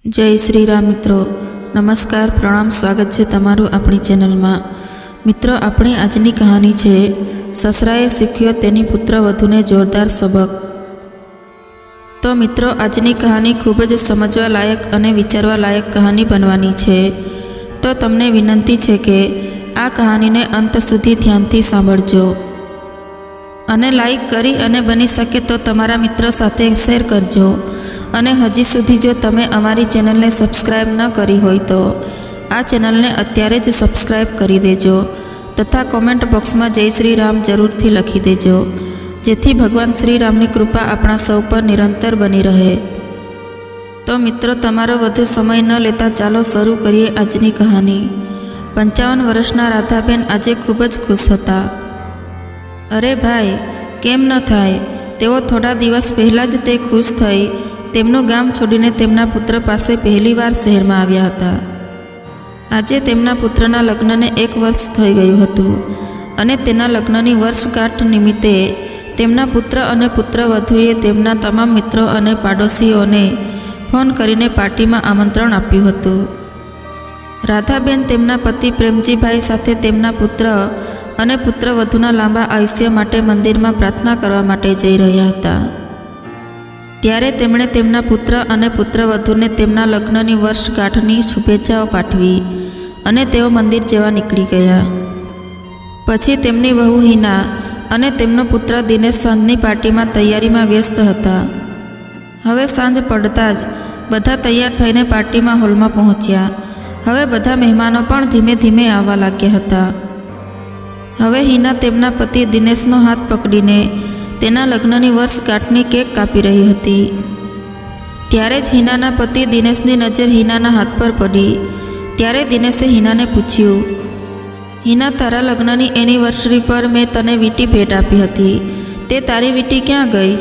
જય શ્રી રામ મિત્રો, નમસ્કાર, પ્રણામ, સ્વાગત છે તમારું આપણી ચેનલમાં। મિત્રો, આપણી આજની કહાની છે સસરાએ શીખ્યો તેની પુત્રવધૂને જોરદાર સબક। તો મિત્રો, આજની કહાની ખૂબ જ સમજવા લાયક અને વિચારવા લાયક કહાની બનવાની છે। તો તમને વિનંતી છે કે આ કહાનીને અંત સુધી ધ્યાનથી સાંભળજો અને લાઈક કરી અને બની શકે તો તમારા મિત્રો સાથે શેર કરજો। અને હજી સુધી જો તમે અમારી ચેનલને સબસ્ક્રાઈબ ન કરી હોય તો આ ચેનલને અત્યારે જ સબસ્ક્રાઈબ કરી દેજો તથા કોમેન્ટ બોક્સમાં જય શ્રી રામ જરૂરથી લખી દેજો, જેથી ભગવાન શ્રી રામની કૃપા આપણા સૌ પર નિરંતર બની રહે। તો મિત્રો, તમારો વધુ સમય ન લેતા ચાલો શરૂ કરીએ આજની કહાની। 55 વર્ષના રાધાબેન આજે ખૂબ જ ખુશ હતા। અરે ભાઈ, કેમ ન થાય? તેઓ થોડા દિવસ પહેલાં જ તે ખુશ થઈ તેમનું ગામ છોડીને તેમના પુત્ર પાસે પહેલીવાર શહેરમાં આવ્યા હતા। આજે તેમના પુત્રના લગ્નને 1 વર્ષ થઈ ગયું હતું અને તેના લગ્નની વર્ષગાંઠ નિમિત્તે તેમના પુત્ર અને પુત્રવધૂએ તેમના તમામ મિત્રો અને પાડોશીઓને ફોન કરીને પાર્ટીમાં આમંત્રણ આપ્યું હતું। રાધાબેન તેમના પતિ પ્રેમજીભાઈ સાથે તેમના પુત્ર અને પુત્રવધૂના લાંબા આયુષ્ય માટે મંદિરમાં પ્રાર્થના કરવા માટે જઈ રહ્યા હતા। ત્યારે તેમણે તેમના પુત્ર અને પુત્રવધૂને તેમના લગ્નની વર્ષગાંઠની શુભેચ્છાઓ પાઠવી અને તેઓ મંદિર જવા નીકળી ગયા। પછી તેમની વહુ હિના અને તેમનો પુત્ર દિનેશ સાંજની પાર્ટીમાં તૈયારીમાં વ્યસ્ત હતા। હવે સાંજ પડતાં જ બધા તૈયાર થઈને પાર્ટીમાં હોલમાં પહોંચ્યા। હવે બધા મહેમાનો પણ ધીમે ધીમે આવવા લાગ્યા હતા। હવે હિના તેમના પતિ દિનેશનો હાથ પકડીને તેના લગ્નની વર્ષગાંઠની કેક કાપી રહી હતી। ત્યારે જ હિનાના પતિ દિનેશની નજર હિનાના હાથ પર પડી। ત્યારે દિનેશે હિનાને પૂછ્યું, હિના, તારા લગ્નની એનિવર્સરી પર મેં તને વીંટી ભેટ આપી હતી, તે તારી વીંટી ક્યાં ગઈ?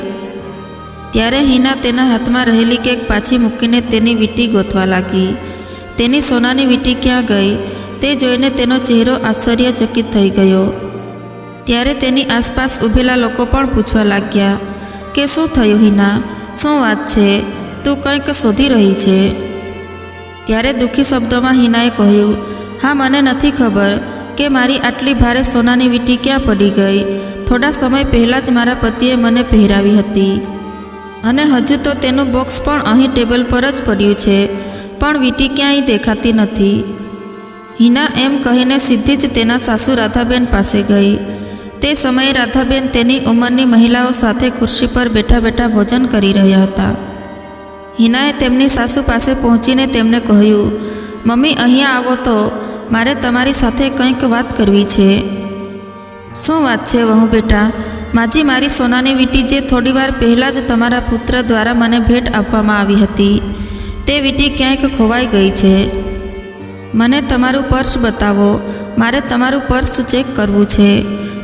ત્યારે હિના તેના હાથમાં રહેલી કેક પાછી મૂકીને તેની વીંટી ગોતવા લાગી। તેની સોનાની વીંટી ક્યાં ગઈ તે જોઈને તેનો ચહેરો આશ્ચર્યચકિત થઈ ગયો। ત્યારે તેની આસપાસ ઊભેલા લોકો પણ પૂછવા લાગ્યા કે શું થયું હિના, શું વાત છે, તું કંઈક શોધી રહી છે? ત્યારે દુઃખી શબ્દોમાં હિનાએ કહ્યું, હા, મને નથી ખબર કે મારી આટલી ભારે સોનાની વીંટી ક્યાં પડી ગઈ। થોડા સમય પહેલાં જ મારા પતિએ મને પહેરાવી હતી અને હજુ તો તેનું બોક્સ પણ અહીં ટેબલ પર જ પડ્યું છે, પણ વીંટી ક્યાંય દેખાતી નથી। હિના એમ કહીને સીધી જ તેના સાસુ રાધાબેન પાસે ગઈ। તે સમયે રાધાબેન તેની ઉંમરની મહિલાઓ સાથે ખુરશી પર બેઠા બેઠા ભોજન કરી રહ્યા હતા। હિનાએ તેમની સાસુ પાસે પહોંચીને તેમને કહ્યું, મમ્મી, અહીંયા આવો તો, મારે તમારી સાથે કંઈક વાત કરવી છે। શું વાત છે વહુ બેટા? માજી, મારી સોનાની વીંટી જે થોડીવાર પહેલાં જ તમારા પુત્ર દ્વારા મને ભેટ આપવામાં આવી હતી, તે વીંટી ક્યાંક ખોવાઈ ગઈ છે। મને તમારું પર્સ બતાવો, મારે તમારું પર્સ ચેક કરવું છે।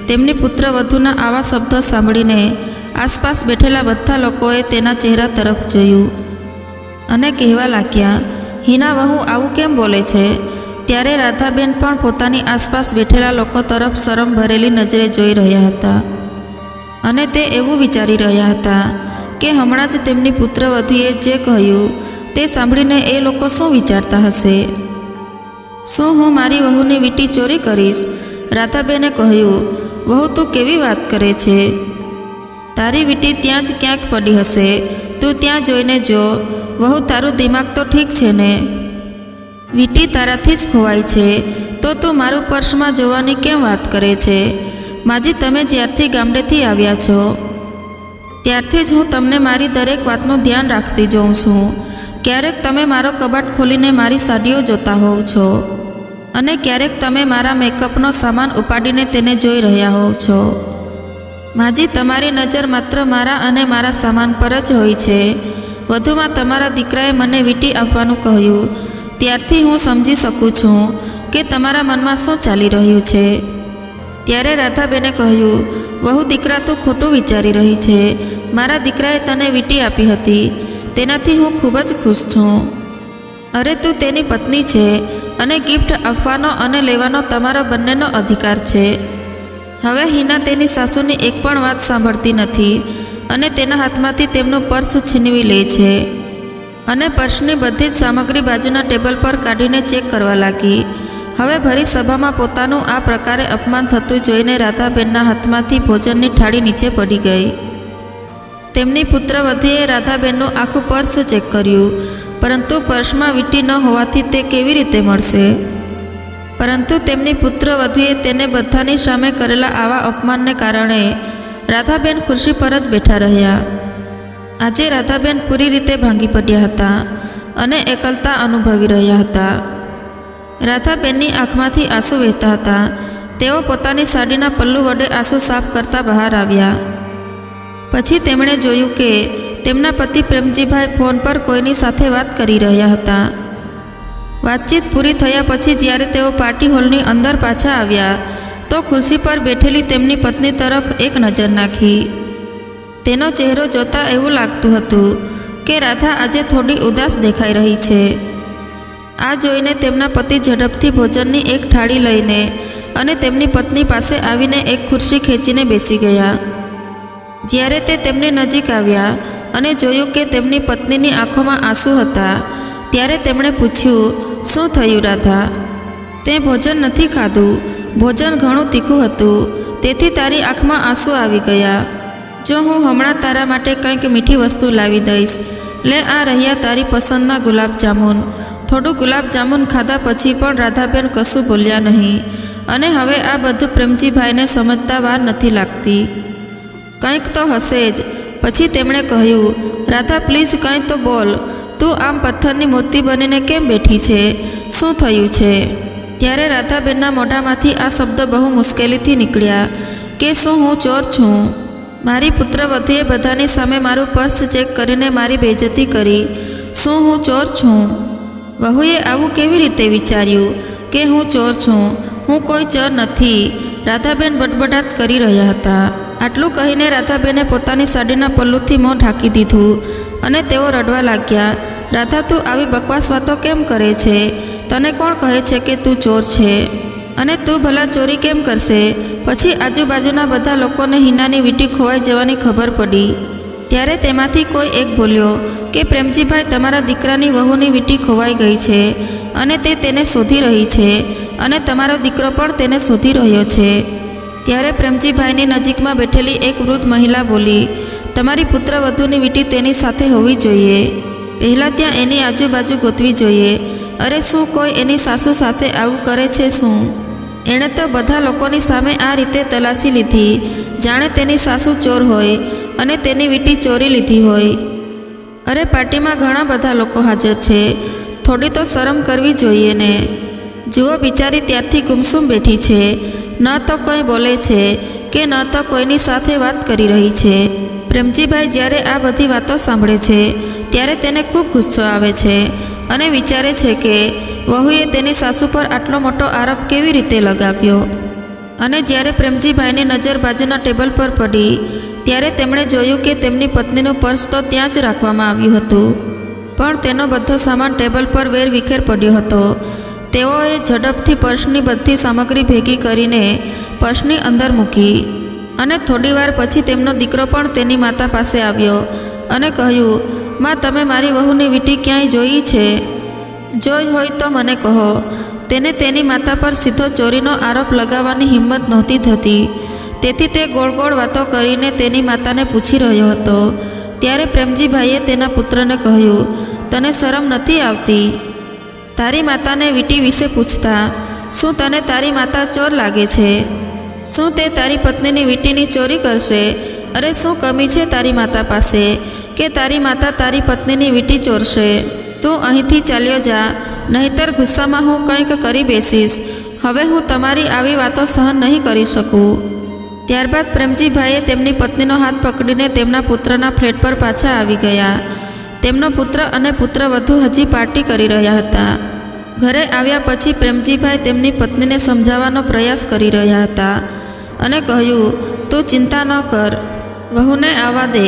તેમની પુત્રવધૂના આવા શબ્દો સાંભળીને આસપાસ બેઠેલા બધા લોકોએ તેના ચહેરા તરફ જોયું અને કહેવા લાગ્યા, હિના વહુ આવું કેમ બોલે છે? ત્યારે રાધાબેન પણ પોતાની આસપાસ બેઠેલા લોકો તરફ શરમ ભરેલી નજરે જોઈ રહ્યા હતા અને તે એવું વિચારી રહ્યા હતા કે હમણાં જ તેમની પુત્રવધૂએ જે કહ્યું તે સાંભળીને એ લોકો શું વિચારતા હશે? શું હું મારી વહુની વીંટી ચોરી કરીશ? રાધાબેને કહ્યું, વહુ, તું કેવી વાત કરે છે? તારી વીંટી ત્યાં જ ક્યાંક પડી હશે, તું ત્યાં જોઈને જો। વહુ, તારું દિમાગ તો ઠીક છે ને? વીંટી તારાથી જ ખોવાઈ છે તો તું મારું પર્સમાં જોવાની કેમ વાત કરે છે? માજી, તમે જ્યારથી ગામડેથી આવ્યા છો ત્યારથી જ હું તમને મારી દરેક વાતનું ધ્યાન રાખતી જોઉં છું। ક્યારેક તમે મારો કબાટ ખોલીને મારી સાડીઓ જોતા હોવ છો અને ક્યારેક તમે મારા મેકઅપનો સામાન ઉપાડીને તેને જોઈ રહ્યા હોવ છો। માજી, તમારી નજર માત્ર મારા અને મારા સામાન પર જ હોય છે। વધુમાં તમારા દીકરાએ મને વીંટી આપવાનું કહ્યું ત્યારથી હું સમજી શકું છું કે તમારા મનમાં શું ચાલી રહ્યું છે। ત્યારે રાધાબેને કહ્યું, વહુ દીકરા, તું ખોટું વિચારી રહી છે। મારા દીકરાએ તને વીંટી આપી હતી, તેનાથી હું ખૂબ જ ખુશ છું। અરે, તું તેની પત્ની છે અને ગિફ્ટ આપવાનો અને લેવાનો તમારો બંનેનો અધિકાર છે। હવે હિના તેની સાસુની એક પણ વાત સાંભળતી નથી અને તેના હાથમાંથી તેમનું પર્સ છીનવી લે છે અને પર્સની બધી જ સામગ્રી બાજુના ટેબલ પર કાઢીને ચેક કરવા લાગી. હવે ભરી સભામાં પોતાનું આ પ્રકારે અપમાન થતું જોઈને રાધાબેનના હાથમાંથી ભોજનની થાળી નીચે પડી ગઈ. તેમની પુત્રવધૂએ રાધાબેનનું આખું પર્સ ચેક કર્યું, પરંતુ પર્સમાં વીંટી ન હોવાથી તે કેવી રીતે મળશે? પરંતુ તેમની પુત્રવધૂએ તેને બધાની સામે કરેલા આવા અપમાનને કારણે રાધાબેન ખુરશી પર જ બેઠા રહ્યા. આજે રાધાબેન પૂરી રીતે ભાંગી પડ્યા હતા અને એકલતા અનુભવી રહ્યા હતા. રાધાબેનની આંખમાંથી આંસુ વહેતા હતા. તેઓ પોતાની સાડીના પલ્લુ વડે આંસુ સાફ કરતા બહાર આવ્યા. પછી તેમણે જોયું કે તેમના પતિ પ્રેમજીભાઈ ફોન પર કોઈની સાથે વાત કરી રહ્યા હતા. વાતચીત પૂરી થયા પછી જ્યારે તેઓ પાર્ટી હોલની અંદર પાછા આવ્યા તો ખુરશી પર બેઠેલી તેમની પત્ની તરફ એક નજર નાખી. તેનો ચહેરો જોતાં એવું લાગતું હતું કે રાધા આજે થોડી ઉદાસ દેખાઈ રહી છે. આ જોઈને તેમના પતિ ઝડપથી ભોજનની એક થાળી લઈને અને તેમની પત્ની પાસે આવીને એક ખુરશી ખેંચીને બેસી ગયા. જ્યારે તે તેમની નજીક આવ્યા અને જોયું કે તેમની પત્નીની આંખોમાં આંસુ હતા, ત્યારે તેમણે પૂછ્યું, શું થયું રાધા? તે ભોજન નથી ખાધું. ભોજન ઘણું તીખું હતું, તેથી તારી આંખમાં આંસુ આવી ગયા. જો હું હમણાં તારા માટે કંઈક મીઠી વસ્તુ લાવી દઈશ. લે, આ રહ્યા તારી પસંદના ગુલાબજામુન. થોડું ગુલાબજામુન ખાધા પછી પણ રાધાબેન કશું બોલ્યા નહીં અને હવે આ બધું પ્રેમજીભાઈને સમજતા વાર નથી લાગતી. કંઈક તો હશે જ. પછી તેમણે કહ્યું, રાધા પ્લીઝ કંઈ તો બોલ. તું આમ પથ્થરની મૂર્તિ બનીને કેમ બેઠી છે? શું થયું છે? ત્યારે રાધાબેનના મોઢામાંથી આ શબ્દ બહુ મુશ્કેલીથી નીકળ્યા કે શું હું ચોર છું? મારી પુત્રવધૂએ બધાની સામે મારું પર્સ ચેક કરીને મારી બેઇજ્જતી કરી. શું હું ચોર છું? વહુએ આવું કેવી રીતે વિચાર્યું કે હું ચોર છું? હું કોઈ ચોર નથી. રાધાબેન બડબડાટ કરી રહ્યા હતા. આટલું કહીને રાધાબેને પોતાની સાડીના પલ્લુથી મોં ઢાંકી દીધું અને તેઓ રડવા લાગ્યા. રાધા, તું આવી બકવાસ વાતો કેમ કરે છે? તને કોણ કહે છે કે તું ચોર છે? અને તું ભલા ચોરી કેમ કરશે? પછી આજુબાજુના બધા લોકોને હિનાની વીંટી ખોવાઈ જવાની ખબર પડી. ત્યારે તેમાંથી કોઈ એક બોલ્યો કે પ્રેમજીભાઈ, તમારા દીકરાની વહુની વીંટી ખોવાઈ ગઈ છે અને તે તેને શોધી રહી છે અને તમારો દીકરો પણ તેને શોધી રહ્યો છે. ત્યારે પ્રેમજીભાઈની નજીકમાં બેઠેલી એક વૃદ્ધ મહિલા બોલી, તમારી પુત્રવધૂની વીંટી તેની સાથે હોવી જોઈએ. પહેલાં ત્યાં એની આજુબાજુ ગોતવી જોઈએ. અરે, શું કોઈ એની સાસુ સાથે આવું કરે છે શું? એણે તો બધા લોકોની સામે આ રીતે તલાશી લીધી, જાણે તેની સાસુ ચોર હોય અને તેની વીંટી ચોરી લીધી હોય. અરે, પાર્ટીમાં ઘણા બધા લોકો હાજર છે. થોડી તો શરમ કરવી જોઈએ ને. જુઓ, બિચારી ત્યારથી ગુમસુમ બેઠી છે. ન તો કંઈ બોલે છે કે ન તો કોઈની સાથે વાત કરી રહી છે. પ્રેમજીભાઈ જ્યારે આ બધી વાતો સાંભળે છે ત્યારે તેને ખૂબ ગુસ્સો આવે છે અને વિચારે છે કે વહુએ તેની સાસુ પર આટલો મોટો આરોપ કેવી રીતે લગાવ્યો. અને જ્યારે પ્રેમજીભાઈની નજર બાજુના ટેબલ પર પડી ત્યારે તેમણે જોયું કે તેમની પત્નીનું પર્સ તો ત્યાં જ રાખવામાં આવ્યું હતું, પણ તેનો બધો સામાન ટેબલ પર વેરવિખેર પડ્યો હતો. તેઓએ ઝડપથી પર્સની બધી સામગ્રી ભેગી કરીને પર્સની અંદર મૂકી અને થોડીવાર પછી તેમનો દીકરો પણ તેની માતા પાસે આવ્યો અને કહ્યું, માં, તમે મારી વહુની વીંટી ક્યાંય જોઈ છે? જોઈ હોય તો મને કહો. તેને તેની માતા પર સીધો ચોરીનો આરોપ લગાવવાની હિંમત નહોતી થતી, તેથી તે ગોળ ગોળ વાતો કરીને તેની માતાને પૂછી રહ્યો હતો. ત્યારે પ્રેમજીભાઈએ તેના પુત્રને કહ્યું, તને શરમ નથી આવતી? તારી માતાને વીંટી વિશે પૂછતા શું તને તારી માતા ચોર લાગે છે? શું તે તારી પત્નીની વીંટીની ચોરી કરશે? અરે, શું કમી છે તારી માતા પાસે કે તારી માતા તારી પત્નીની વીંટી ચોરશે? તું અહીંથી ચાલ્યો જા, નહીંતર ગુસ્સામાં હું કંઈક કરી બેસીશ. હવે હું તમારી આવી વાતો સહન નહીં કરી શકું. ત્યારબાદ પ્રેમજીભાઈએ તેમની પત્નીનો હાથ પકડીને તેમના પુત્રના ફ્લેટ પર પાછા આવી ગયા. તેમનો પુત્ર અને પુત્રવધુ હજી પાર્ટી કરી રહ્યા હતા. ઘરે આવ્યા પછી પ્રેમજીભાઈ તેમની પત્નીને સમજાવવાનો પ્રયાસ કરી રહ્યા હતા અને કહ્યું, તું ચિંતા ન કર, વહુને આવવા દે.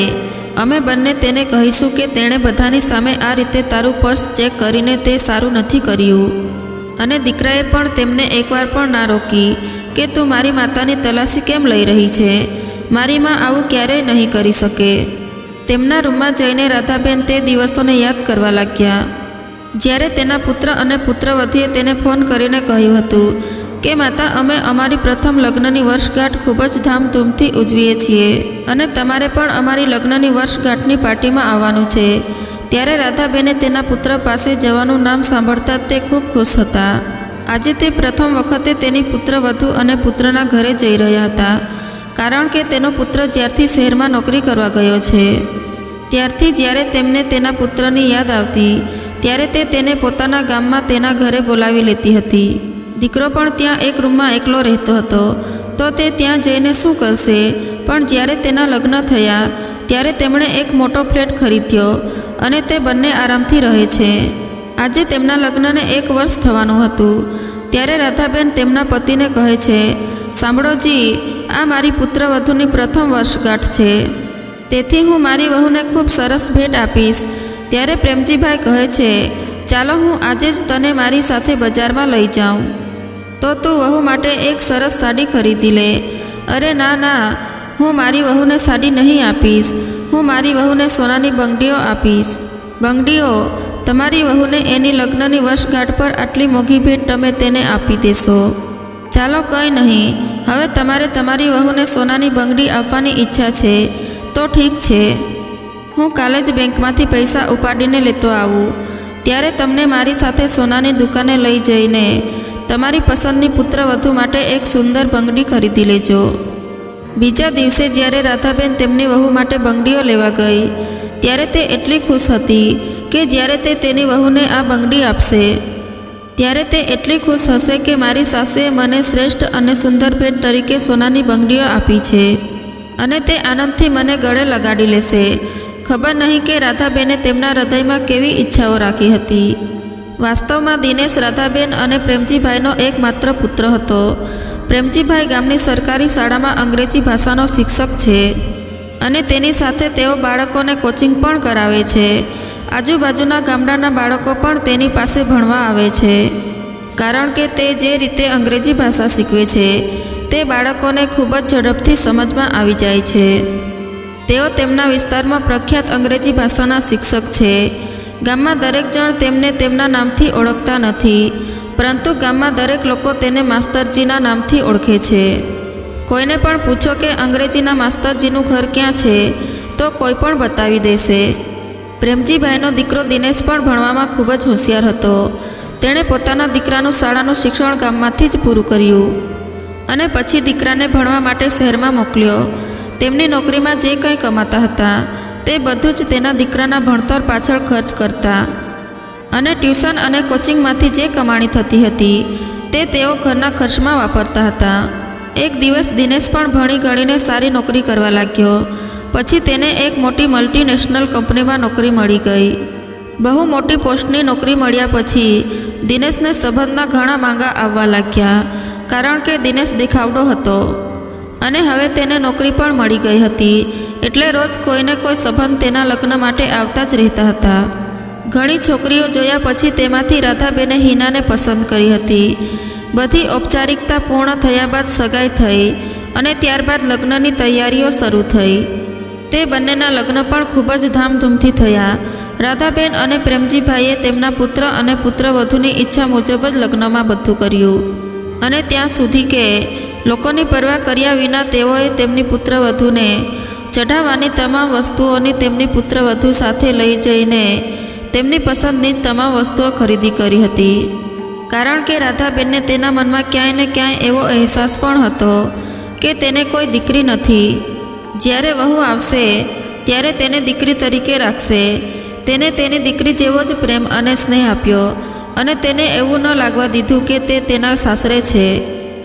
અમે બંને તેને કહીશું કે તેણે બધાની સામે આ રીતે તારું પર્સ ચેક કરીને તે સારું નથી કર્યું. અને દીકરાએ પણ તેમને એકવાર પણ ના રોકી કે તું મારી માતાની તલાશી કેમ લઈ રહી છે? મારી માં આવું ક્યારેય નહીં કરી શકે. તેમના રૂમમાં જઈને રાધાબેન તે દિવસોને યાદ કરવા લાગ્યા, જ્યારે તેના પુત્ર અને પુત્રવધુએ તેને ફોન કરીને કહ્યું હતું કે માતા, અમે અમારી પ્રથમ લગ્નની વર્ષગાંઠ ખૂબ જ ધામધૂમથી ઉજવીએ છીએ અને તમારે પણ અમારી લગ્નની વર્ષગાંઠની પાર્ટીમાં આવવાનું છે. ત્યારે રાધાબેને તેના પુત્ર પાસે જવાનું નામ સાંભળતા જ તે ખૂબ ખુશ હતા. આજે તે પ્રથમ વખતે તેની પુત્રવધુ અને પુત્રના ઘરે જઈ રહ્યા હતા, કારણ કે તેનો પુત્ર જ્યારથી શહેરમાં નોકરી કરવા ગયો છે ત્યારથી જ્યારે તેમને તેના પુત્રની યાદ આવતી ત્યારે તે તેને પોતાના ગામમાં તેના ઘરે બોલાવી લેતી હતી. દીકરો પણ ત્યાં એક રૂમમાં એકલો રહેતો હતો, તો તે ત્યાં જઈને શું કરશે? પણ જ્યારે તેના લગ્ન થયા ત્યારે તેમણે એક મોટો ફ્લેટ ખરીદ્યો અને તે બંને આરામથી રહે છે. આજે તેમના લગ્નને 1 વર્ષ થવાનું હતું ત્યારે રાધાબેન તેમના પતિને કહે છે, સાંભળો જી, આ મારી પુત્રવધુની પ્રથમ વર્ષગાંઠ છે, તેથી હું મારી વહુને ખૂબ સરસ ભેટ આપીશ. ત્યારે પ્રેમજીભાઈ કહે છે, ચાલો હું આજે જ તને મારી સાથે બજારમાં લઈ જાઉં, તો તું વહુ માટે એક સરસ સાડી ખરીદી લે. અરે ના ના, હું મારી વહુને સાડી નહીં આપીશ, હું મારી વહુને સોનાની બંગડીઓ આપીશ. બંગડીઓ? તમારી વહુને એની લગ્નની વર્ષગાંઠ પર આટલી મોંઘી ભેટ તમે તેને આપી દેશો? ચાલો કંઈ નહીં, હવે તમારે તમારી વહુને સોનાની બંગડી આપવાની ઈચ્છા છે તો ઠીક છે, હું કાલે જ બેંકમાંથી પૈસા ઉપાડીને લેતો આવું. ત્યારે તમને મારી સાથે સોનાની દુકાને લઈ જઈને તમારી પસંદની પુત્રવધુ માટે એક સુંદર બંગડી ખરીદી લેજો. બીજા દિવસે જ્યારે રાધાબેન તેમની વહુ માટે બંગડીઓ લેવા ગઈ ત્યારે તે એટલી ખુશ હતી કે જ્યારે તે તેની વહુને આ બંગડી આપશે ત્યારે તે એટલી ખુશ હશે કે મારી સાસુએ મને શ્રેષ્ઠ અને સુંદર ભેટ તરીકે સોનાની બંગડીઓ આપી છે અને તે આનંદથી મને ગળે લગાડી લેશે. ખબર નહીં કે રાધાબેને તેમના હૃદયમાં કેવી ઈચ્છાઓ રાખી હતી. વાસ્તવમાં દિનેશ રાધાબેન અને પ્રેમજીભાઈનો એકમાત્ર પુત્ર હતો. પ્રેમજીભાઈ ગામની સરકારી શાળામાં અંગ્રેજી ભાષાનો શિક્ષક છે અને તેની સાથે તેઓ બાળકોને કોચિંગ પણ કરાવે છે. આજુબાજુના ગામડાના બાળકો પણ તેની પાસે ભણવા આવે છે, કારણ કે તે જે રીતે અંગ્રેજી ભાષા શીખવે છે તે બાળકોને ખૂબ જ ઝડપથી સમજમાં આવી જાય છે. તેઓ તેમના વિસ્તારમાં પ્રખ્યાત અંગ્રેજી ભાષાના શિક્ષક છે. ગામમાં દરેક જણ તેમને તેમના નામથી ઓળખતા નથી, પરંતુ ગામમાં દરેક લોકો તેને માસ્તરજીના નામથી ઓળખે છે. કોઈને પણ પૂછો કે અંગ્રેજીના માસ્તરજીનું ઘર ક્યાં છે તો કોઈ પણ બતાવી દેશે. પ્રેમજીભાઈનો દીકરો દિનેશ પણ ભણવામાં ખૂબ જ હોશિયાર હતો. તેણે પોતાના દીકરાનું શાળાનું શિક્ષણ ગામમાંથી જ પૂરું કર્યું અને પછી દીકરાને ભણવા માટે શહેરમાં મોકલ્યો. તેમની નોકરીમાં જે કંઈ કમાતા હતા તે બધું જ તેના દીકરાના ભણતર પાછળ ખર્ચ કરતા અને ટ્યુશન અને કોચિંગમાંથી જે કમાણી થતી હતી તે તેઓ ઘરના ખર્ચમાં વાપરતા હતા. એક દિવસ દિનેશ પણ ભણી ગણીને સારી નોકરી કરવા લાગ્યો. પછી તેને એક મોટી મલ્ટીનેશનલ કંપનીમાં નોકરી મળી ગઈ. બહુ મોટી પોસ્ટની નોકરી મળ્યા પછી દિનેશને સંબંધના ઘણા માંગા આવવા લાગ્યા, કારણ કે દિનેશ દેખાવડો હતો અને હવે તેને નોકરી પણ મળી ગઈ હતી, એટલે રોજ કોઈને કોઈ સંબંધ તેના લગ્ન માટે આવતા જ રહેતા હતા. ઘણી છોકરીઓ જોયા પછી તેમાંથી રાધાબેને હિનાને પસંદ કરી હતી. બધી ઔપચારિકતા પૂર્ણ થયા બાદ સગાઈ થઈ અને ત્યારબાદ લગ્નની તૈયારીઓ શરૂ થઈ. તે બંનેના લગ્ન પણ ખૂબ જ ધામધૂમથી થયા. રાધાબેન અને પ્રેમજીભાઈએ તેમના પુત્ર અને પુત્રવધુની ઈચ્છા મુજબ જ લગ્નમાં બધું કર્યું અને ત્યાં સુધી કે લોકોની પરવા કર્યા વિના તેઓએ તેમની પુત્રવધુને ચઢાવવાની તમામ વસ્તુઓની તેમની પુત્રવધુ સાથે લઈ જઈને તેમની પસંદની તમામ વસ્તુઓ ખરીદી કરી હતી, કારણ કે રાધાબેનને તેના મનમાં ક્યાંય ને ક્યાંય એવો અહેસાસ પણ હતો કે તેને કોઈ દીકરી નથી. જ્યારે વહુ આવશે ત્યારે તેને દીકરી તરીકે રાખશે. તેને તેની દીકરી જેવો જ પ્રેમ અને સ્નેહ આપ્યો અને તેને એવું ન લાગવા દીધું કે તે તેના સાસરે છે.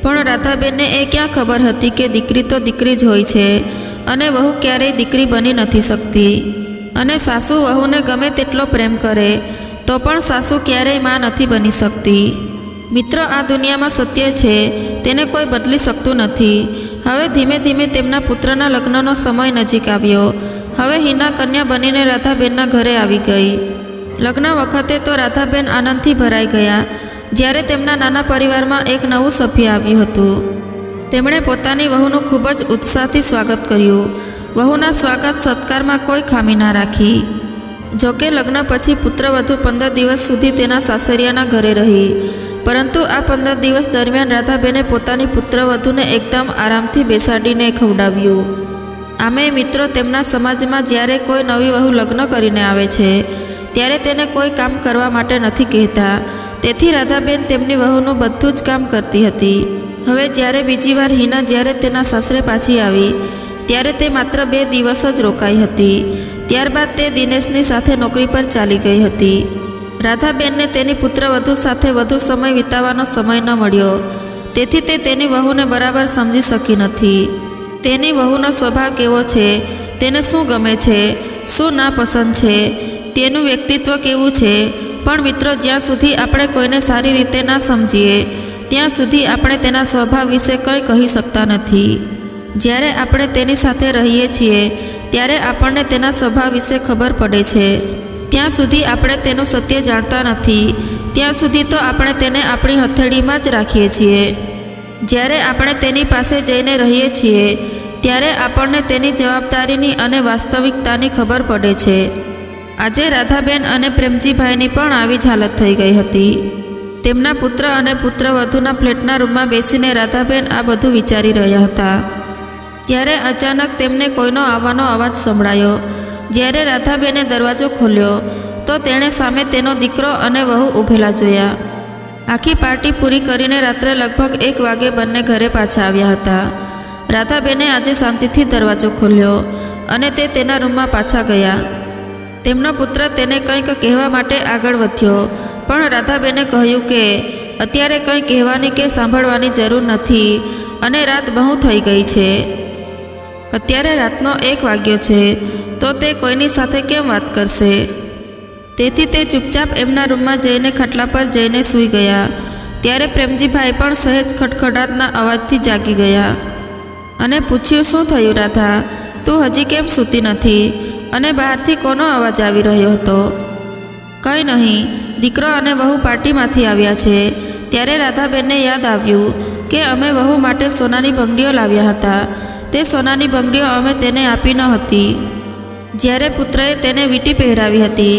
પણ રાધાબેનને એ ક્યાં ખબર હતી કે દીકરી તો દીકરી જ હોય છે અને વહુ ક્યારેય દીકરી બની નથી શકતી. અને સાસુ વહુને ગમે તેટલો પ્રેમ કરે તો પણ સાસુ ક્યારેય માં નથી બની શકતી. મિત્રો, આ દુનિયામાં સત્ય છે, તેને કોઈ બદલી શકતું નથી. હવે ધીમે ધીમે તેમના પુત્રના લગ્નનો સમય નજીક આવ્યો. હવે હિના કન્યા બનીને રાધાબેનના ઘરે આવી ગઈ. લગ્ન વખતે તો રાધાબેન આનંદથી ભરાઈ ગયા જ્યારે તેમના નાના પરિવારમાં એક નવું સભ્ય આવ્યું હતું. તેમણે પોતાની વહુનું ખૂબ જ ઉત્સાહથી સ્વાગત કર્યું વહુના સ્વાગત સત્કારમાં કોઈ ખામી ના રાખી. જોકે લગ્ન પછી પુત્રવધુ 15 દિવસ સુધી તેના સાસરિયાના ઘરે રહી, પરંતુ આ 15 દિવસ દરમિયાન રાધાબેને પોતાની પુત્રવધુને એકદમ આરામથી બેસાડીને ખવડાવ્યું. આમે મિત્રો, તેમના સમાજમાં જ્યારે કોઈ નવી વહુ લગ્ન કરીને આવે છે ત્યારે તેને કોઈ કામ કરવા માટે નથી કહેતા. તેથી રાધાબેન તેમની વહુનું બધું જ કામ કરતી હતી. હવે જ્યારે બીજી વાર હિના જ્યારે તેના સાસરે પાછી આવી ત્યારે તે માત્ર 2 દિવસ જ રોકાઈ હતી. ત્યારબાદ તે દિનેશની સાથે નોકરી પર ચાલી ગઈ હતી. રાધાબેનને તેની પુત્રવધુ સાથે વધુ સમય વિતાવવાનો સમય ન મળ્યો, તેથી તે તેની વહુને બરાબર સમજી શકી નથી. તેની વહુનો સ્વભાવ કેવો છે, તેને શું ગમે છે, શું નાપસંદ છે, તેનું વ્યક્તિત્વ કેવું છે. પણ મિત્રો, જ્યાં સુધી આપણે કોઈને સારી રીતે ના સમજીએ ત્યાં સુધી આપણે તેના સ્વભાવ વિશે કંઈ કહી શકતા નથી. જ્યારે આપણે તેની સાથે રહીએ છીએ ત્યારે આપણને તેના સ્વભાવ વિશે ખબર પડે છે. ત્યાં સુધી આપણે તેનું સત્ય જાણતા નથી. ત્યાં સુધી તો આપણે તેને આપણી હથેળીમાં જ રાખીએ છીએ. જ્યારે આપણે તેની પાસે જઈને રહીએ છીએ ત્યારે આપણને તેની જવાબદારીની અને વાસ્તવિકતાની ખબર પડે છે. આજે રાધાબેન અને પ્રેમજીભાઈની પણ આવી જ હાલત થઈ ગઈ હતી. તેમના પુત્ર અને પુત્રવધુના ફ્લેટના રૂમમાં બેસીને રાધાબેન આ બધું વિચારી રહ્યા હતા. ત્યારે અચાનક તેમને કોઈનો આવવાનો અવાજ સંભળાયો. જ્યારે રાધાબેને દરવાજો ખોલ્યો તો તેણે સામે તેનો દીકરો અને વહુ ઊભેલા જોયા. આખી પાર્ટી પૂરી કરીને રાત્રે લગભગ 1 વાગે બંને ઘરે પાછા આવ્યા હતા. રાધાબેને આજે શાંતિથી દરવાજો ખોલ્યો અને તે તેના રૂમમાં પાછા ગયા. તેમનો પુત્ર તેને કંઈક કહેવા માટે આગળ વધ્યો, પણ રાધાબેને કહ્યું કે અત્યારે કંઈ કહેવાની કે સાંભળવાની જરૂર નથી અને રાત બહુ થઈ ગઈ છે. અત્યારે રાતનો 1 વાગ્યો છે તો તે કોઈની સાથે કેમ વાત કરશે? તેથી તે ચૂપચાપ એમના રૂમમાં જઈને ખાટલા પર જઈને સૂઈ ગયા. ત્યારે પ્રેમજીભાઈ પણ સહેજ ખડખડાટના અવાજથી જાગી ગયા અને પૂછ્યું, શું થયું રાધા, તું હજી કેમ સૂતી નથી? અને બહારથી કોનો અવાજ આવી રહ્યો હતો? કંઈ નહીં, દીકરો અને વહુ પાર્ટીમાંથી આવ્યા છે. ત્યારે રાધાબેનને યાદ આવ્યું કે અમે વહુ માટે સોનાની બંગડીઓ લાવ્યા હતા. તે સોનાની બંગડીઓ અમે તેને આપી ન હતી. જ્યારે પુત્રએ તેને વીંટી પહેરાવી હતી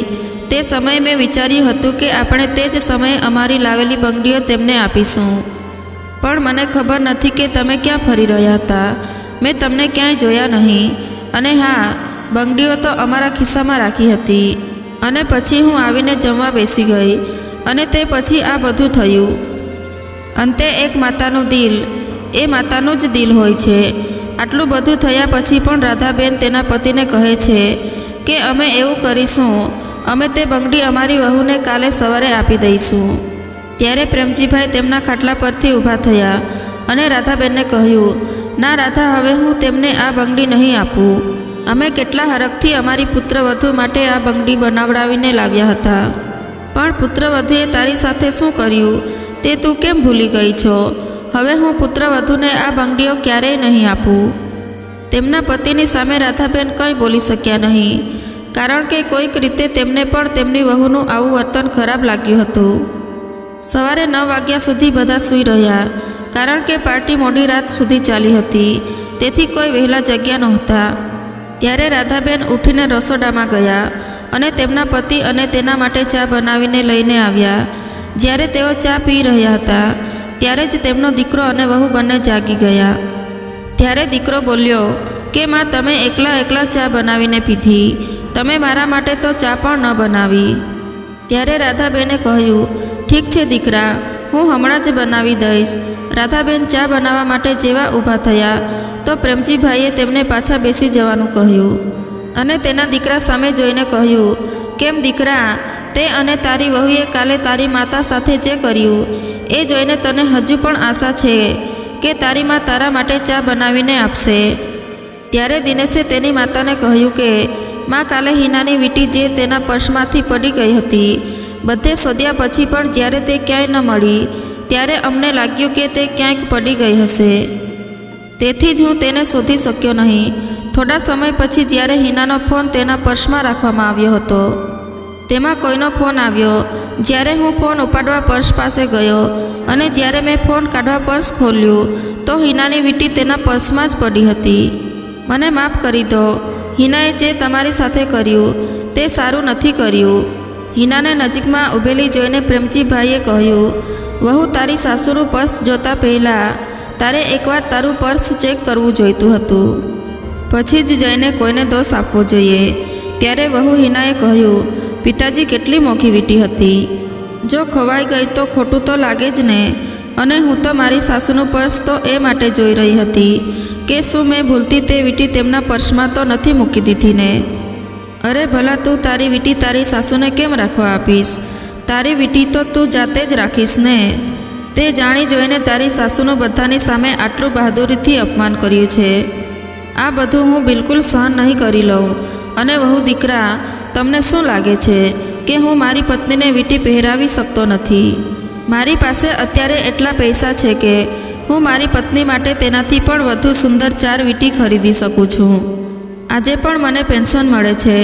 તે સમયે મેં વિચાર્યું હતું કે આપણે તે જ સમયે અમારી લાવેલી બંગડીઓ તેમને આપીશું. પણ મને ખબર નથી કે તમે ક્યાં ફરી રહ્યા હતા. મેં તમને ક્યાંય જોયા નહીં. અને હા, બંગડીઓ તો અમારા ખિસ્સામાં રાખી હતી. અને પછી હું આવીને જમવા બેસી ગઈ અને તે પછી આ બધું થયું. અંતે એક માતાનું દિલ એ માતાનું જ દિલ હોય છે. આટલું બધું થયા પછી પણ રાધાબેન તેના પતિને કહે છે કે અમે એવું કરીશું, અમે તે બંગડી અમારી વહુને કાલે સવારે આપી દઈશું. ત્યારે પ્રેમજીભાઈ તેમના ખાટલા પરથી ઊભા થયા અને રાધાબેનને કહ્યું, ના રાધા, હવે હું તેમને આ બંગડી નહીં આપું. અમે કેટલા હરખથી અમારી પુત્રવધુ માટે આ બંગડી બનાવડાવીને લાવ્યા હતા, પણ પુત્રવધુએ તારી સાથે શું કર્યું તે તું કેમ ભૂલી ગઈ છો? હવે હું પુત્રવધુને આ બંગડીઓ ક્યારેય નહીં આપું. તેમના પતિની સામે રાધાબેન કંઈ બોલી શક્યા નહીં, કારણ કે કોઈક રીતે તેમને પણ તેમની વહુનું આવું વર્તન ખરાબ લાગ્યું હતું. સવારે 9 વાગ્યા સુધી બધા સૂઈ રહ્યા, કારણ કે પાર્ટી મોડી રાત સુધી ચાલી હતી. તેથી કોઈ વહેલા જગ્યા નહોતા. ત્યારે રાધાબેન ઉઠીને રસોડામાં ગયા અને તેમના પતિ અને તેના માટે ચા બનાવીને લઈને આવ્યા. જ્યારે તેઓ ચા પી રહ્યા હતા ત્યારે જ તેમનો દીકરો અને વહુ બંને જાગી ગયા. ત્યારે દીકરો બોલ્યો કે માં, તમે એકલા ચા બનાવીને પીધી, તમે મારા માટે તો ચા પણ ન બનાવી. ત્યારે રાધાબેને કહ્યું, ઠીક છે દીકરા, હું હમણાં જ બનાવી દઈશ. રાધાબેન ચા બનાવવા માટે જેવા ઊભા થયા તો પ્રેમજીભાઈએ તેમને પાછા બેસી જવાનું કહ્યું અને તેના દીકરા સામે જોઈને કહ્યું, કેમ દીકરા, તે અને તારી વહુએ કાલે તારી માતા સાથે જે કર્યું એ જોઈને તને હજુ પણ આશા છે કે તારી મા તારા માટે ચા બનાવીને આપશે? ત્યારે દિનેશે તેની માતાને કહ્યું કે માં, કાલે હિનાની વીંટી જે તેના પર્સમાંથી પડી ગઈ હતી, બધે શોધ્યા પછી પણ જ્યારે તે ક્યાંય ન મળી ત્યારે અમને લાગ્યું કે તે ક્યાંક પડી ગઈ હશે. તેથી જ હું તેને શોધી શક્યો નહીં. થોડા સમય પછી જ્યારે હિનાનો ફોન તેના પર્સમાં રાખવામાં આવ્યો હતો તેમાં કોઈનો ફોન આવ્યો. જ્યારે હું ફોન ઉપાડવા પર્સ પાસે ગયો અને જ્યારે મેં ફોન કાઢવા પર્સ ખોલ્યું તો હિનાની વીંટી તેના પર્સમાં જ પડી હતી. મને માફ કરી દો. હિનાએ જે તમારી સાથે કર્યું તે સારું નથી કર્યું. હિનાને નજીકમાં ઊભેલી જોઈને પ્રેમજીભાઈએ કહ્યું, વહુ, તારી સાસુનું પર્સ જોતા પહેલાં તારે એકવાર તારું પર્સ ચેક કરવું જોઈતું હતું, પછી જ જઈને કોઈને દોષ આપવો જોઈએ. ત્યારે વહુ હિનાએ કહ્યું, પિતાજી, કેટલી મોંઘી વીંટી હતી. જો ખોવાઈ ગઈ તો ખોટું તો લાગે જ ને. અને હું તો મારી સાસુનું પર્સ તો એ માટે જોઈ રહી હતી કે શું મેં ભૂલથી તે વીંટી તેમના પર્સમાં તો નથી મૂકી દીધી ને. અરે ભલા, તું તારી વીંટી તારી સાસુને કેમ રાખવા આપીશ? તારી વીંટી તો તું જાતે જ રાખીશ ને. તે જાણી જોઈને તારી સાસુનું બધાની સામે આટલું બહાદુરીથી અપમાન કર્યું છે. આ બધું હું બિલકુલ સહન નહીં કરી લઉં. અને વહુ દીકરા, તમને શું લાગે છે કે હું મારી પત્નીને વીંટી પહેરાવી શકતો નથી? મારી પાસે અત્યારે એટલા પૈસા છે કે હું મારી પત્ની માટે તેનાથી પણ વધુ સુંદર 4 વીંટી ખરીદી શકું છું. આજે પણ મને પેન્શન મળે છે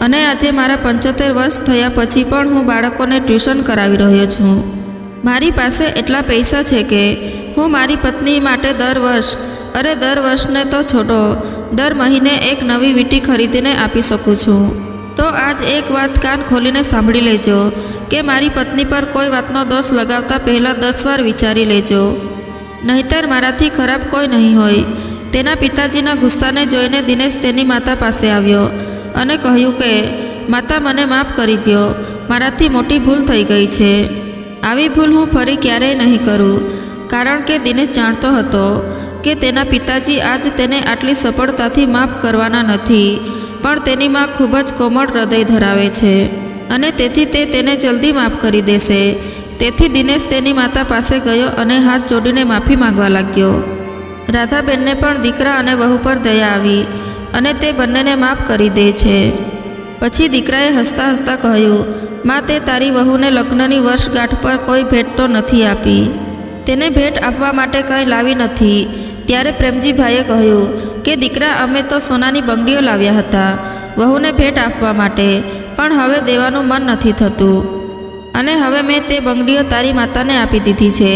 અને આજે મારા 75 વર્ષ થયા પછી પણ હું બાળકોને ટ્યુશન કરાવી રહ્યો છું. મારી પાસે એટલા પૈસા છે કે હું મારી પત્ની માટે દર વર્ષને તો છોડો, દર મહિને એક નવી વીંટી ખરીદીને આપી શકું છું. તો આજ એક વાત કાન ખોલીને સાંભળી લેજો કે મારી પત્ની પર કોઈ વાતનો દોષ લગાવતા પહેલાં 10 વાર વિચારી લેજો, નહીંતર મારાથી ખરાબ કોઈ નહીં હોય. તેના પિતાજીના ગુસ્સાને જોઈને દિનેશ તેની માતા પાસે આવ્યો અને કહ્યું કે, માતા, મને માફ કરી દો. મારાથી મોટી ભૂલ થઈ ગઈ છે. આવી ભૂલ હું ફરી ક્યારેય નહીં કરું. કારણ કે દિનેશ જાણતો હતો કે તેના પિતાજી આજ તેને આટલી સફળતાથી માફ કરવાના નથી, પણ તેની માં ખૂબ જ કોમળ હૃદય ધરાવે છે અને તેથી તે તેને જલ્દી માફ કરી દેશે. તેથી દિનેશ તેની માતા પાસે ગયો અને હાથ જોડીને માફી માંગવા લાગ્યો. રાધાબેનને પણ દીકરા અને વહુ પર દયા આવી અને તે બંનેને માફ કરી દે છે. પછી દીકરાએ હસતા હસતા કહ્યું, માં, તે તારી વહુને લગ્નની વર્ષગાંઠ પર કોઈ ભેટ તો નથી આપી. તેને ભેટ આપવા માટે કંઈ લાવી નથી. ત્યારે પ્રેમજીભાઈએ કહ્યું કે દીકરા, અમે તો સોનાની બંગડીઓ લાવ્યા હતા વહુને ભેટ આપવા માટે, પણ હવે દેવાનું મન નથી થતું અને હવે મેં તે બંગડીઓ તારી માતાને આપી દીધી છે.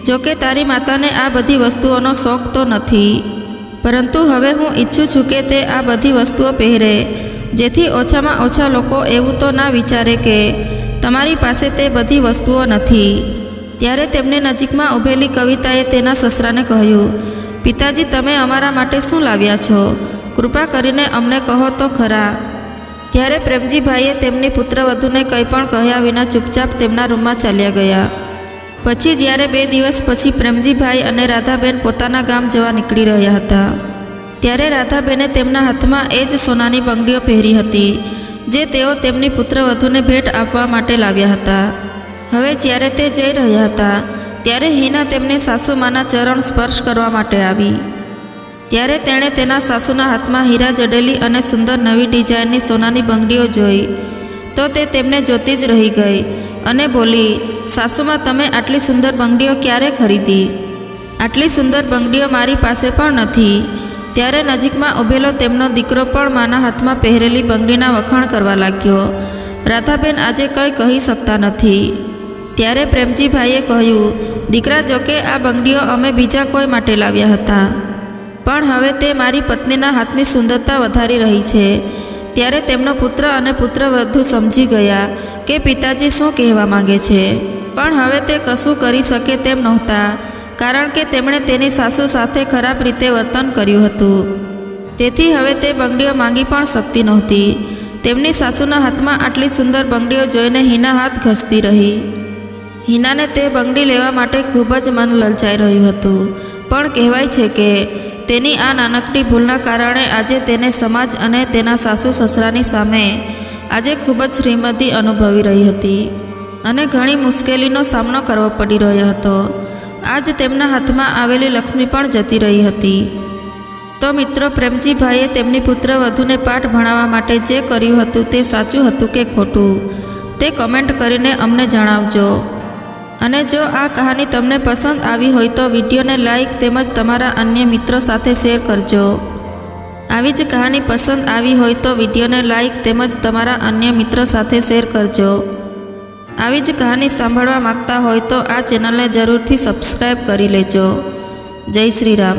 જોકે તારી માતાને આ બધી વસ્તુઓનો શોખ તો નથી, પરંતુ હવે હું ઈચ્છું છું કે તે આ બધી વસ્તુઓ પહેરે, જેથી ઓછામાં ઓછા લોકો એવું તો ના વિચારે કે તમારી પાસે તે બધી વસ્તુઓ નથી. ત્યારે તેમની નજીકમાં ઊભેલી કવિતાએ તેના સસરાને કહ્યું, પિતાજી, તમે અમારા માટે શું લાવ્યા છો? કૃપા કરીને અમને કહો તો ખરા. ત્યારે પ્રેમજીભાઈએ તેમની પુત્રવધૂને કંઈ પણ કહ્યા વિના ચૂપચાપ તેમના રૂમમાં ચાલ્યા ગયા. પછી જ્યારે 2 દિવસ પછી પ્રેમજીભાઈ અને રાધાબેન પોતાના ગામ જવા નીકળી રહ્યા હતા, ત્યારે રાધાબેને તેમના હાથમાં એ જ સોનાની બંગડીઓ પહેરી હતી જે તેઓ તેમની પુત્રવધૂને ભેટ આપવા માટે લાવ્યા હતા. હવે જ્યારે તે જઈ રહ્યા હતા ત્યારે હિના તેમની સાસુમાના ચરણ સ્પર્શ કરવા માટે આવી. ત્યારે તેણે તેના સાસુના હાથમાં હીરા જડેલી અને સુંદર નવી ડિઝાઇનની સોનાની બંગડીઓ જોઈ તો તે તેમને જોતી જ રહી ગઈ અને બોલી, સાસુમાં, તમે આટલી સુંદર બંગડીઓ ક્યારે ખરીદી? આટલી સુંદર બંગડીઓ મારી પાસે પણ નથી. ત્યારે નજીકમાં ઊભેલો તેમનો દીકરો પણ માના હાથમાં પહેરેલી બંગડીના વખાણ કરવા લાગ્યો. રાધાબેન આજે કંઈ કહી શકતા નથી. ત્યારે પ્રેમજીભાઈએ કહ્યું, દીકરા, જોકે આ બંગડીઓ અમે બીજા કોઈ માટે લાવ્યા હતા, પણ હવે તે મારી પત્નીના હાથની સુંદરતા વધારી રહી છે. ત્યારે તેમનો પુત્ર અને પુત્રવધુ સમજી ગયા કે પિતાજી શું કહેવા માંગે છે, પણ હવે તે કશું કરી શકે તેમ નહોતા, કારણ કે તેમણે તેની સાસુ સાથે ખરાબ રીતે વર્તન કર્યું હતું. તેથી હવે તે બંગડીઓ માંગી પણ શકતી નહોતી. તેમની સાસુના હાથમાં આટલી સુંદર બંગડીઓ જોઈને હિના હાથ ઘસતી રહી. હિનાને તે બંગડી લેવા માટે ખૂબ જ મન લલચાઈ રહ્યું હતું, પણ કહેવાય છે કે તેની આ નાનકડી ભૂલના કારણે આજે તેને સમાજ અને તેના સાસુ સસરાની સામે આજે ખૂબ જ શ્રીમતી અનુભવી રહી હતી અને ઘણી મુશ્કેલીનો સામનો કરવો પડી રહ્યો હતો. આજ તેમના હાથમાં આવેલી લક્ષ્મી પણ જતી રહી હતી. તો મિત્રો, પ્રેમજીભાઈએ તેમની પુત્રવધૂને પાઠ ભણાવવા માટે જે કર્યું હતું તે સાચું હતું કે ખોટું, તે કમેન્ટ કરીને અમને જણાવજો. અને જો આ કહાની તમને પસંદ આવી હોય તો વિડીયોને લાઈક તેમજ તમારા અન્ય મિત્રો સાથે શેર કરજો. આવી જ કહાની પસંદ આવી હોય તો વિડીયોને લાઈક તેમજ તમારા અન્ય મિત્રો સાથે શેર કરજો. આવી જ કહાની સાંભળવા માગતા હોય તો આ ચેનલને જરૂરથી સબસ્ક્રાઈબ કરી લેજો. જય શ્રી રામ.